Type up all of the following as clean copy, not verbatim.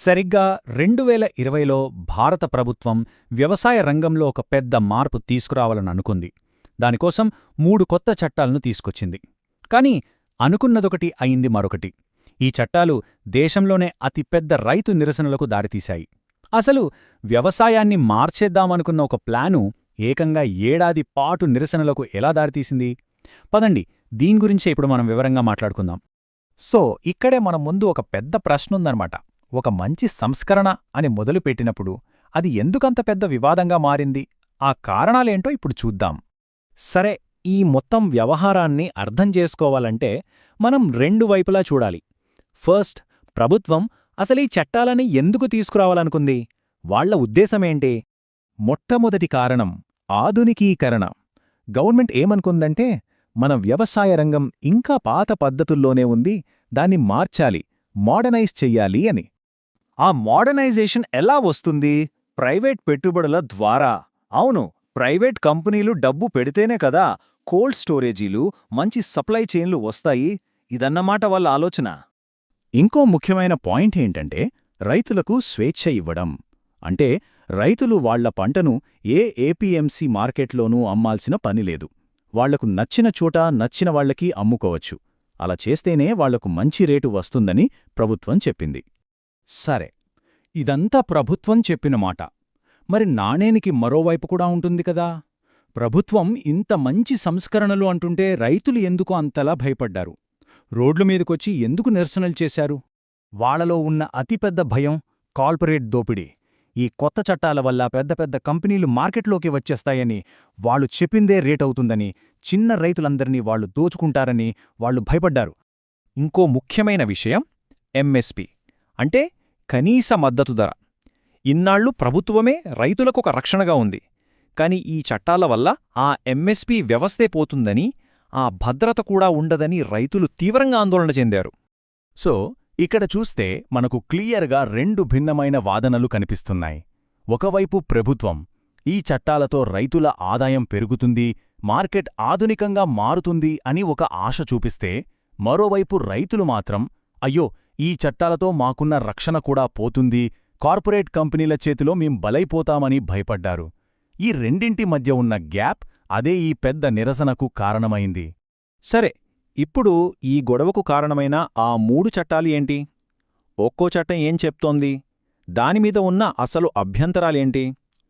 సరిగ్గా 2020లో భారత ప్రభుత్వం వ్యవసాయ రంగంలో ఒక పెద్ద మార్పు తీసుకురావాలని అనుకుంది. దానికోసం 3 కొత్త చట్టాలను తీసుకొచ్చింది. కాని అనుకున్నదొకటి అయింది మరొకటి. ఈ చట్టాలు దేశంలోనే అతిపెద్ద రైతు నిరసనలకు దారితీశాయి. అసలు వ్యవసాయాన్ని మార్చేద్దామనుకున్న ఒక ప్లాను ఏకంగా ఏడాది పాటు నిరసనలకు ఎలా దారితీసింది? పదండి, దీని గురించే ఇప్పుడు మనం వివరంగా మాట్లాడుకుందాం. ఇక్కడే మన ముందు ఒక పెద్ద ప్రశ్నుందనమాట. ఒక మంచి సంస్కరణ అని మొదలుపెట్టినప్పుడు అది ఎందుకంత పెద్ద వివాదంగా మారింది? ఆ కారణాలేంటో ఇప్పుడు చూద్దాం. సరే, ఈ మొత్తం వ్యవహారాన్ని అర్థం చేసుకోవాలంటే మనం 2 వైపులా చూడాలి. ఫస్ట్, ప్రభుత్వం అసలీ చట్టాలని ఎందుకు తీసుకురావాలనుకుంది? వాళ్ల ఉద్దేశమేంటి? మొట్టమొదటి కారణం ఆధునికీకరణ. గవర్నమెంట్ ఏమనుకుందంటే, మన వ్యవసాయ రంగం ఇంకా పాత పద్ధతుల్లోనే ఉంది, దాన్ని మార్చాలి, మోడర్నైజ్ చెయ్యాలి అని. ఆ మోడర్నైజేషన్ ఎలా వస్తుంది? ప్రైవేట్ పెట్టుబడుల ద్వారా. అవును, ప్రైవేట్ కంపెనీలు డబ్బు పెడితేనే కదా కోల్డ్ స్టోరేజీలు, మంచి సప్లై చైన్లు వస్తాయి. ఇదన్నమాట వాళ్ళ ఆలోచన. ఇంకో ముఖ్యమైన పాయింట్ ఏంటంటే, రైతులకు స్వేచ్ఛ ఇవ్వడం. అంటే రైతులు వాళ్ల పంటను ఏ ఏపీఎంసీ మార్కెట్లోనూ అమ్మాల్సిన పనిలేదు. వాళ్లకు నచ్చిన చోట నచ్చిన వాళ్లకి అమ్ముకోవచ్చు. అలా చేస్తేనే వాళ్లకు మంచి రేటు వస్తుందని ప్రభుత్వం చెప్పింది. సరే, ఇదంతా ప్రభుత్వం చెప్పిన మాట. మరి నాణేనికి మరోవైపు కూడా ఉంటుంది కదా. ప్రభుత్వం ఇంత మంచి సంస్కరణలు అంటుంటే రైతులు ఎందుకు అంతలా భయపడ్డారు? రోడ్లమీదకొచ్చి ఎందుకు నిరసనలు చేశారు? వాళ్లలో ఉన్న అతిపెద్ద భయం కార్పొరేట్ దోపిడీ. ఈ కొత్త చట్టాల వల్ల పెద్ద పెద్ద కంపెనీలు మార్కెట్లోకి వచ్చేస్తాయని, వాళ్లు చెప్పిందే రేటవుతుందని, చిన్న రైతులందరినీ వాళ్లు దోచుకుంటారని వాళ్లు భయపడ్డారు. ఇంకో ముఖ్యమైన విషయం ఎంఎస్పి, అంటే కనీస మద్దతు ధర. ఇన్నాళ్లు ప్రభుత్వమే రైతులకొక రక్షణగా ఉంది. కాని ఈ చట్టాల వల్ల ఆ ఎంఎస్పి వ్యవస్థే పోతుందని, ఆ భద్రత కూడా ఉండదని రైతులు తీవ్రంగా ఆందోళన చెందారు. ఇక్కడ చూస్తే మనకు క్లియర్గా 2 భిన్నమైన వాదనలు కనిపిస్తున్నాయి. ఒకవైపు ప్రభుత్వం ఈ చట్టాలతో రైతుల ఆదాయం పెరుగుతుంది, మార్కెట్ ఆధునికంగా మారుతుంది అని ఒక ఆశ చూపిస్తే, మరోవైపు రైతులు మాత్రం అయ్యో, ఈ చట్టాలతో మాకున్న రక్షణ కూడా పోతుంది, కార్పొరేట్ కంపెనీల చేతిలో మేం బలైపోతామని భయపడ్డారు. ఈ రెండింటి మధ్య ఉన్న గ్యాప్ అదే ఈ పెద్ద నిరసనకు కారణమైంది. సరే, ఇప్పుడు ఈ గొడవకు కారణమైన ఆ 3 చట్టాలు ఏంటి? ఒక్కో చట్టం ఏం చెప్తోంది? దానిమీద ఉన్న అసలు అభ్యంతరాలేంటి?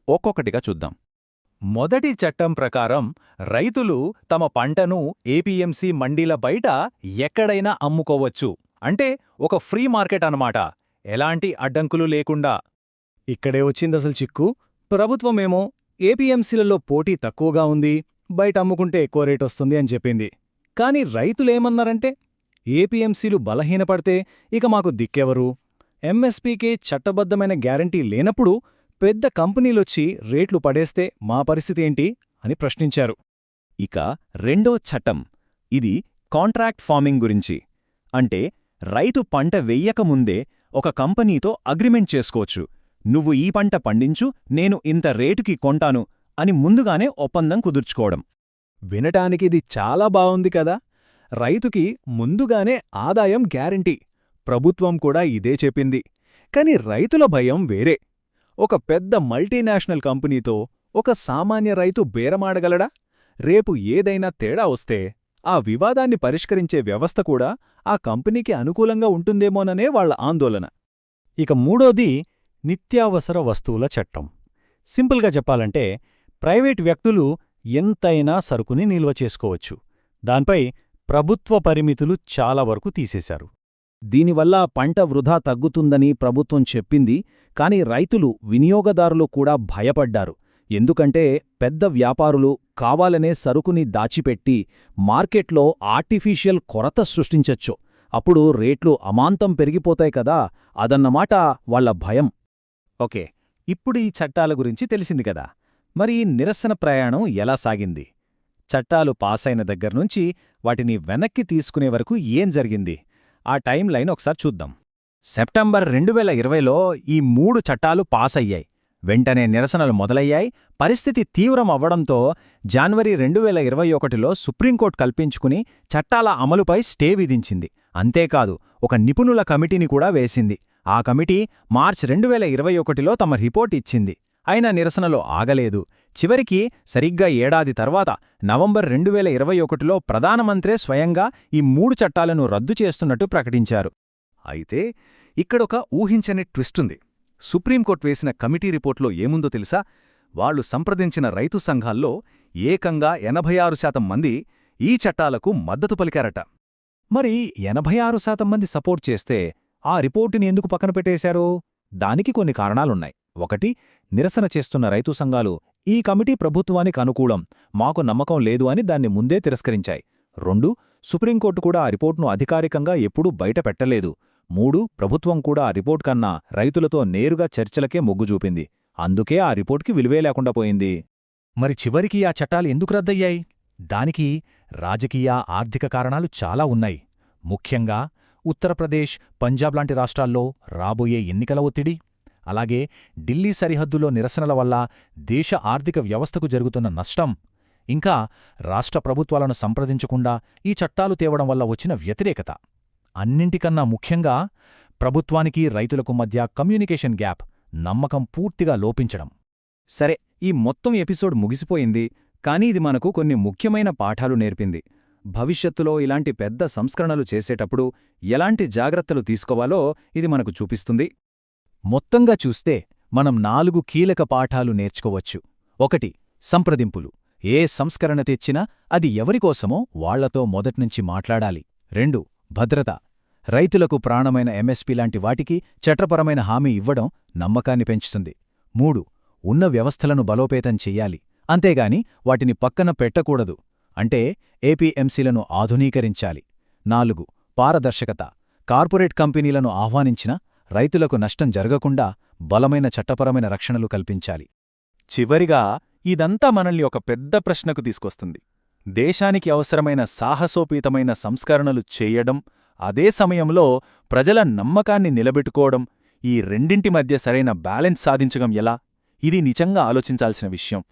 ఒక్కొక్కటిగా చూద్దాం. మొదటి చట్టం ప్రకారం రైతులు తమ పంటను ఏపీఎంసీ మండీల బయట ఎక్కడైనా అమ్ముకోవచ్చు. అంటే ఒక ఫ్రీ మార్కెట్ అన్నమాట, ఎలాంటి అడ్డంకులు లేకుండా. ఇక్కడే వచ్చిందసలు చిక్కు. ప్రభుత్వమేమో ఏపీఎంసీలలో పోటీ తక్కువగా ఉంది, బయట అమ్ముకుంటే ఎక్కువ రేటొస్తుంది అని చెప్పింది. కాని రైతులేమన్నారంటే, ఏపీఎంసీలు బలహీనపడితే ఇక మాకు దిక్కెవరు? ఎంఎస్పీకే చట్టబద్ధమైన గ్యారంటీ లేనప్పుడు పెద్ద కంపెనీలొచ్చి రేట్లు పడేస్తే మా పరిస్థితేంటి అని ప్రశ్నించారు. ఇక రెండో చట్టం, ఇది కాంట్రాక్ట్ ఫార్మింగ్ గురించి. అంటే రైతు పంట వెయ్యకముందే ఒక కంపెనీతో అగ్రిమెంట్ చేసుకోవచ్చు. నువ్వు ఈ పంట పండించు, నేను ఇంత రేటుకి కొంటాను అని ముందుగానే ఒప్పందం కుదుర్చుకోవడం. వినటానికిది చాలా బావుంది కదా. రైతుకి ముందుగానే ఆదాయం గ్యారంటీ. ప్రభుత్వం కూడా ఇదే చెప్పింది. కాని రైతుల భయం వేరే. ఒక పెద్ద మల్టీనేషనల్ కంపెనీతో ఒక సామాన్య రైతు బేరమాడగలడా? రేపు ఏదైనా తేడా వస్తే ఆ వివాదాన్ని పరిష్కరించే వ్యవస్థ కూడా ఆ కంపెనీకి అనుకూలంగా ఉంటుందేమోననే వాళ్ల ఆందోళన. ఇక మూడోది నిత్యావసర వస్తువుల చట్టం. సింపుల్గా చెప్పాలంటే, ప్రైవేట్ వ్యక్తులు ఎంతైనా సరుకుని నిల్వ చేసుకోవచ్చు. దానిపై ప్రభుత్వ పరిమితులు చాలా వరకు తీసేశారు. దీనివల్ల పంట వృధా తగ్గుతుందని ప్రభుత్వం చెప్పింది. కాని రైతులు, వినియోగదారులు కూడా భయపడ్డారు. ఎందుకంటే పెద్ద వ్యాపారులు కావాలనే సరుకుని దాచిపెట్టి మార్కెట్లో ఆర్టిఫిషియల్ కొరత సృష్టించొచ్చు. అప్పుడు రేట్లు అమాంతం పెరిగిపోతాయి కదా, అదన్నమాట వాళ్ల భయం. ఓకే, ఇప్పుడు ఈ చట్టాల గురించి తెలిసింది కదా. మరి నిరసన ప్రయాణం ఎలా సాగింది? చట్టాలు పాసైన దగ్గర్నుంచి వాటిని వెనక్కి తీసుకునే వరకు ఏం జరిగింది? ఆ టైం లైన్ ఒకసారి చూద్దాం. సెప్టెంబర్ 2020లో ఈ 3 చట్టాలు పాసయ్యాయి. వెంటనే నిరసనలు మొదలయ్యాయి. పరిస్థితి తీవ్రం అవ్వడంతో జనవరి 2021లో సుప్రీంకోర్టు కల్పించుకుని చట్టాల అమలుపై స్టే విధించింది. అంతేకాదు, ఒక నిపుణుల కమిటీని కూడా వేసింది. ఆ కమిటీ మార్చి 2021లో తమ రిపోర్ట్ ఇచ్చింది. అయినా నిరసనలు ఆగలేదు. చివరికి సరిగ్గా ఏడాది తర్వాత నవంబర్ 2021లో ప్రధానమంత్రే స్వయంగా ఈ 3 చట్టాలను రద్దు చేస్తున్నట్టు ప్రకటించారు. అయితే ఇక్కడొక ఊహించని ట్విస్టుంది. సుప్రీంకోర్టు వేసిన కమిటీ రిపోర్ట్లో ఏముందో తెలుసా? వాళ్లు సంప్రదించిన రైతు సంఘాల్లో ఏకంగా 86% మంది ఈ చట్టాలకు మద్దతు పలికారట. మరి 86% మంది సపోర్ట్ చేస్తే ఆ రిపోర్టుని ఎందుకు పక్కన పెట్టేశారు? దానికి కొన్ని కారణాలున్నాయి. ఒకటి, నిరసన చేస్తున్న రైతు సంఘాలు ఈ కమిటీ ప్రభుత్వానికి అనుకూలం, మాకు నమ్మకం లేదు అని దాన్ని ముందే తిరస్కరించాయి. 2, సుప్రీంకోర్టు కూడా ఆ రిపోర్టును అధికారికంగా ఎప్పుడూ బయట పెట్టలేదు. 3, ప్రభుత్వం కూడా ఆ రిపోర్ట్ కన్నా రైతులతో నేరుగా చర్చలకే మొగ్గు చూపింది. అందుకే ఆ రిపోర్ట్కి విలువే లేకుండా పోయింది. మరి చివరికి ఆ చట్టాలు ఎందుకు రద్దయ్యాయి? దానికి రాజకీయ, ఆర్థిక కారణాలు చాలా ఉన్నాయి. ముఖ్యంగా ఉత్తరప్రదేశ్, పంజాబ్ లాంటి రాష్ట్రాల్లో రాబోయే ఎన్నికల ఒత్తిడి, అలాగే ఢిల్లీ సరిహద్దులో నిరసనల వల్ల దేశ ఆర్థిక వ్యవస్థకు జరుగుతున్న నష్టం, ఇంకా రాష్ట్ర ప్రభుత్వాలను సంప్రదించకుండా ఈ చట్టాలు తేవడం వల్ల వచ్చిన వ్యతిరేకత. అన్నింటికన్నా ముఖ్యంగా ప్రభుత్వానికి రైతులకు మధ్య కమ్యూనికేషన్ గ్యాప్, నమ్మకం పూర్తిగా లోపించడం. సరే, ఈ మొత్తం ఎపిసోడ్ ముగిసిపోయింది. కానీ ఇది మనకు కొన్ని ముఖ్యమైన పాఠాలు నేర్పింది. భవిష్యత్తులో ఇలాంటి పెద్ద సంస్కరణలు చేసేటప్పుడు ఎలాంటి జాగ్రత్తలు తీసుకోవాలో ఇది మనకు చూపిస్తుంది. మొత్తంగా చూస్తే మనం 4 కీలక పాఠాలు నేర్చుకోవచ్చు. 1, సంప్రదింపులు. ఏ సంస్కరణ తెచ్చినా అది ఎవరికోసమో వాళ్లతో మొదట్నుంచి మాట్లాడాలి. 2, భద్రత. రైతులకు ప్రాణమైన ఎంఎస్పీ లాంటి వాటికి చట్టపరమైన హామీ ఇవ్వడం నమ్మకాన్ని పెంచుతుంది. 3, ఉన్న వ్యవస్థలను బలోపేతం చెయ్యాలి, అంతేగాని వాటిని పక్కన పెట్టకూడదు. అంటే ఏపీఎంసీలను ఆధునీకరించాలి. 4, పారదర్శకత. కార్పొరేట్ కంపెనీలను ఆహ్వానించినా రైతులకు నష్టం జరగకుండా బలమైన చట్టపరమైన రక్షణలు కల్పించాలి. చివరిగా ఇదంతా మనల్ని ఒక పెద్ద ప్రశ్నకు తీసుకొస్తుంది. దేశానికి అవసరమైన సాహసోపేతమైన సంస్కరణలు చేయడం, అదే సమయంలో ప్రజల నమ్మకాన్ని నిలబెట్టుకోవడం, ఈ రెండింటి మధ్య సరైన బ్యాలెన్స్ సాధించడం ఎలా? ఇది నిజంగా ఆలోచించాల్సిన విషయం.